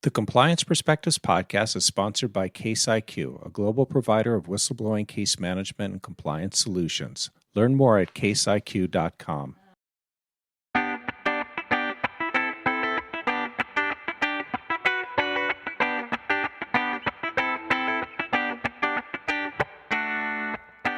The Compliance Perspectives podcast is sponsored by Case IQ, a global provider of whistleblowing case management and compliance solutions. Learn more at caseiq.com.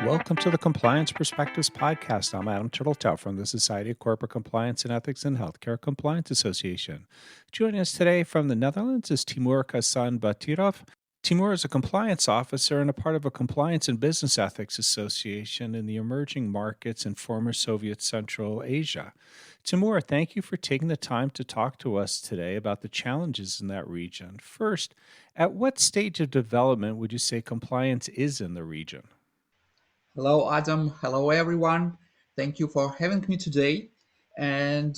Welcome to the Compliance Perspectives podcast. I'm Adam Turtletop from the Society of Corporate Compliance and Ethics in Healthcare Compliance Association. Joining us today from the Netherlands is Timur Khasanov-Batirov. Timur is a compliance officer and a part of a compliance and business ethics association in the emerging markets in former Soviet Central Asia. Timur, thank you for taking the time to talk to us today about the challenges in that region. First, at what stage of development would you say compliance is in the region? Hello, Adam. Hello, everyone. Thank you for having me today. And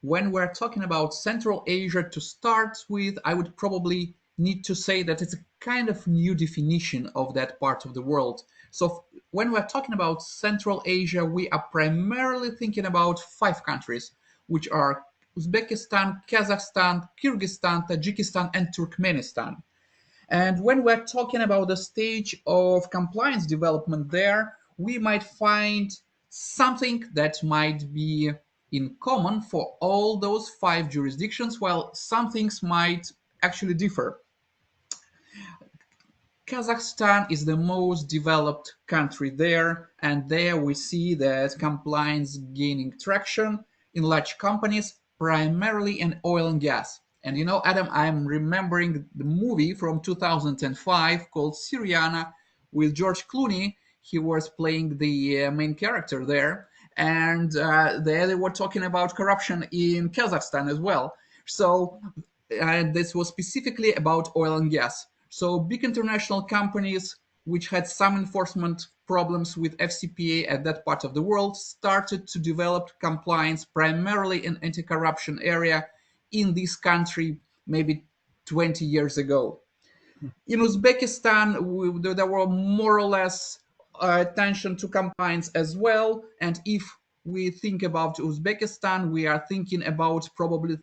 when we're talking about Central Asia to start with, I would probably need to say that it's a kind of new definition of that part of the world. So when we're talking about Central Asia, we are primarily thinking about 5 countries, which are Uzbekistan, Kazakhstan, Kyrgyzstan, Tajikistan, and Turkmenistan. And when we're talking about the stage of compliance development there, we might find something that might be in common for all those 5 jurisdictions, while some things might actually differ. Kazakhstan is the most developed country there, and there we see that compliance gaining traction in large companies, primarily in oil and gas. And you know, Adam, I'm remembering the movie from 2005 called Syriana with George Clooney. He was playing the main character there, and there they were talking about corruption in Kazakhstan as well. So this was specifically about oil and gas. So big international companies which had some enforcement problems with FCPA at that part of the world started to develop compliance primarily in anti-corruption area in this country maybe 20 years ago. In Uzbekistan, there were more or less attention to compliance as well. And if we think about Uzbekistan, we are thinking about probably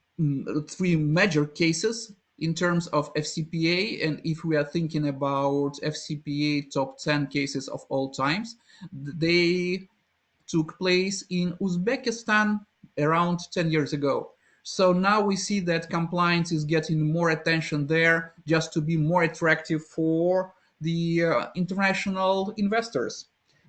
3 major cases in terms of FCPA. And if we are thinking about FCPA top 10 cases of all times, they took place in Uzbekistan around 10 years ago. So now we see that compliance is getting more attention there just to be more attractive for the international investors.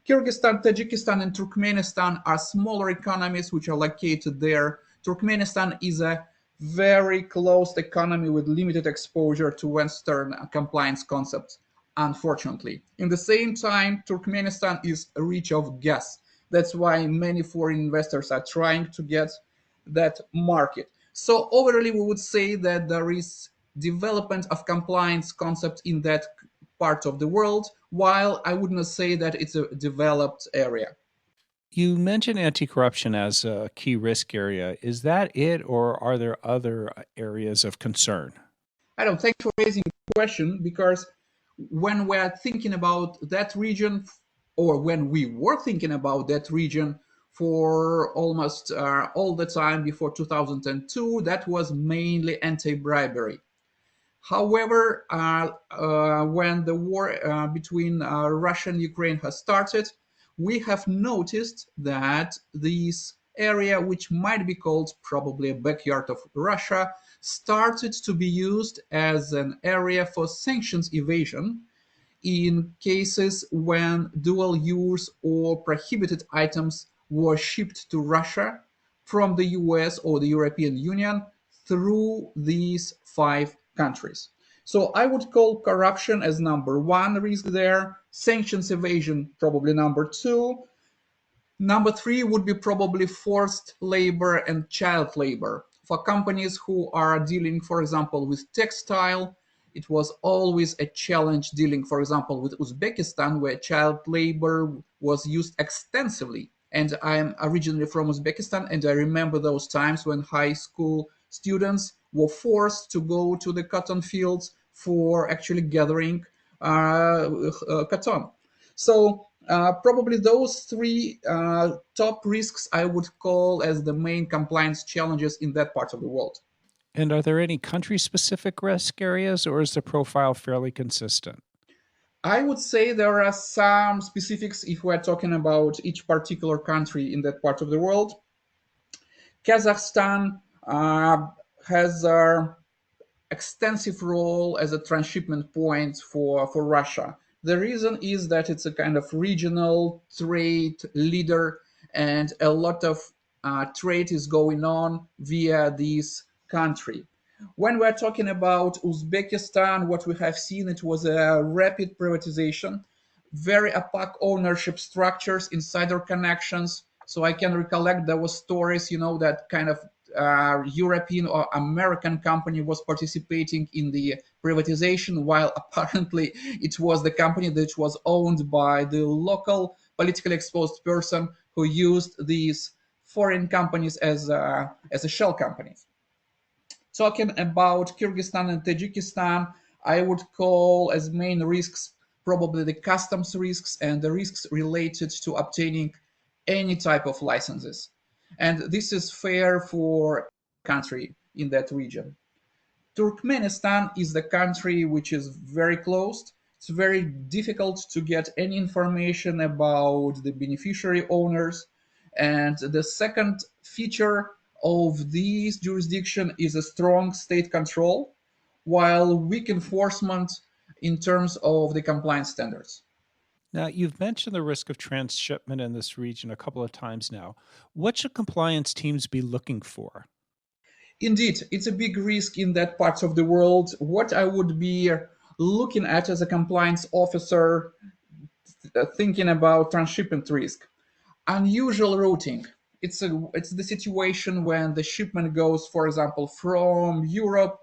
Kyrgyzstan, Tajikistan, and Turkmenistan are smaller economies which are located there. Turkmenistan is a very closed economy with limited exposure to Western compliance concepts, unfortunately. In the same time, Turkmenistan is rich of gas. That's why many foreign investors are trying to get that market. So overall, we would say that there is development of compliance concept in that part of the world, while I would not say that it's a developed area. You mentioned anti-corruption as a key risk area. Is that it, or are there other areas of concern? I don't thank you for raising the question, because when we're thinking about that region, or when we were thinking about that region for almost all the time before 2002, that was mainly anti-bribery. However, when the war between Russia and Ukraine has started, we have noticed that this area, which might be called probably a backyard of Russia, started to be used as an area for sanctions evasion in cases when dual use or prohibited items were shipped to Russia from the US or the European Union through these 5 countries. So I would call corruption as number 1 risk there, sanctions evasion probably number 2. Number 3 would be probably forced labor and child labor. For companies who are dealing, for example, with textile, it was always a challenge dealing, for example, with Uzbekistan, where child labor was used extensively. And I'm originally from Uzbekistan, and I remember those times when high school students were forced to go to the cotton fields for actually gathering cotton. So probably those 3 top risks I would call as the main compliance challenges in that part of the world. And are there any country specific risk areas, or is the profile fairly consistent? I would say there are some specifics if we're talking about each particular country in that part of the world. Kazakhstan has a extensive role as a transshipment point for Russia. The reason is that it's a kind of regional trade leader, and a lot of trade is going on via this country. When we're talking about Uzbekistan, what we have seen, it was a rapid privatization, very opaque ownership structures, insider connections. So I can recollect there was stories, that kind of European or American company was participating in the privatization, while apparently it was the company that was owned by the local politically exposed person who used these foreign companies as a shell companies. Talking about Kyrgyzstan and Tajikistan, I would call as main risks probably the customs risks and the risks related to obtaining any type of licenses. And this is fair for country in that region. Turkmenistan is the country which is very closed. It's very difficult to get any information about the beneficiary owners. And the second feature of this jurisdiction is a strong state control, while weak enforcement in terms of the compliance standards. Now, you've mentioned the risk of transshipment in this region a couple of times now. What should compliance teams be looking for? Indeed, it's a big risk in that part of the world. What I would be looking at as a compliance officer, thinking about transshipment risk, unusual routing. It's the situation when the shipment goes, for example, from Europe,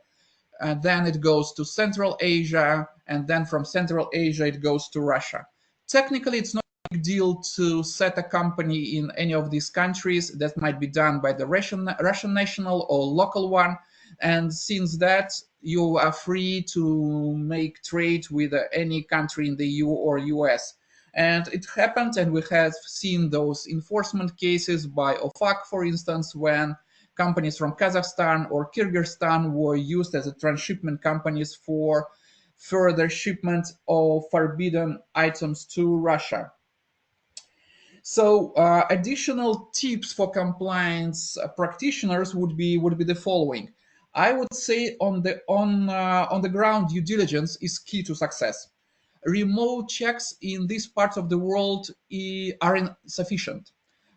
and then it goes to Central Asia, and then from Central Asia it goes to Russia. Technically, it's not a big deal to set a company in any of these countries. That might be done by the Russian national or local one. And since that, you are free to make trade with any country in the EU or US. And it happened, and we have seen those enforcement cases by OFAC, for instance, when companies from Kazakhstan or Kyrgyzstan were used as a transshipment companies for further shipment of forbidden items to Russia. So, additional tips for compliance practitioners would be the following. I would say on the ground due diligence is key to success. Remote checks in this part of the world are insufficient.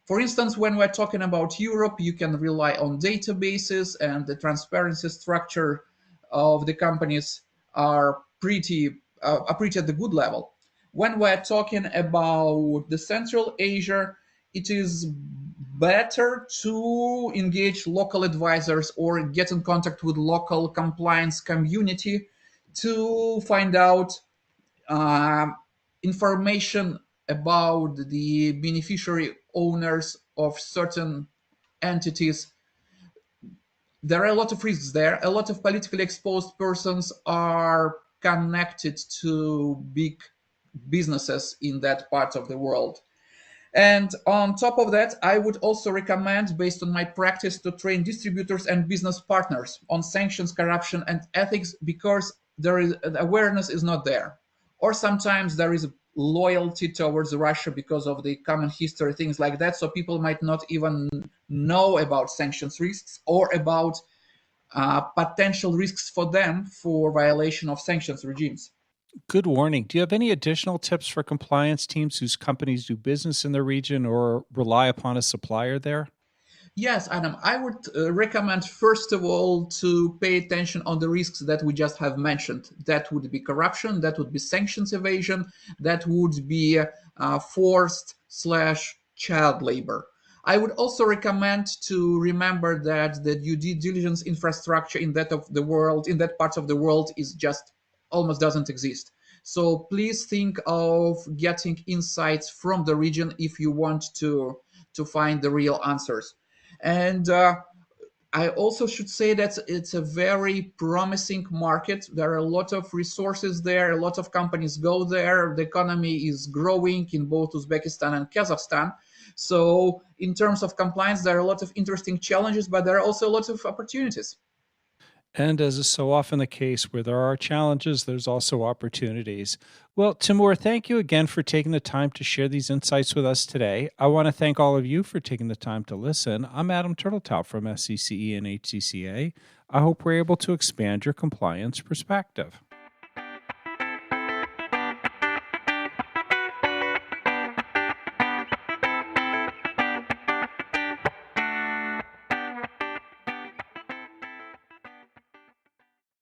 For instance, when we're talking about Europe, you can rely on databases, and the transparency structure of the companies are pretty at the good level. When we're talking about the Central Asia, it is better to engage local advisors or get in contact with local compliance community to find out uh, information about the beneficiary owners of certain entities. There are a lot of risks there. A lot of politically exposed persons are connected to big businesses in that part of the world. And on top of that, I would also recommend, based on my practice, to train distributors and business partners on sanctions, corruption, and ethics, because there is awareness is not there, or sometimes there is loyalty towards Russia because of the common history, things like that. So people might not even know about sanctions risks or about potential risks for them for violation of sanctions regimes. Good warning. Do you have any additional tips for compliance teams whose companies do business in the region or rely upon a supplier there? Yes, Adam, I would recommend first of all to pay attention on the risks that we just have mentioned. That would be corruption, that would be sanctions evasion, that would be forced slash child labor. I would also recommend to remember that the due diligence infrastructure in that part of the world is just almost doesn't exist. So please think of getting insights from the region if you want to find the real answers. And I also should say that it's a very promising market. There are a lot of resources there, a lot of companies go there. The economy is growing in both Uzbekistan and Kazakhstan. So, in terms of compliance, there are a lot of interesting challenges, but there are also a lot of opportunities. And as is so often the case where there are challenges, there's also opportunities. Well, Timur, thank you again for taking the time to share these insights with us today. I want to thank all of you for taking the time to listen. I'm Adam Turtletop from SCCE and HCCA. I hope we're able to expand your compliance perspective.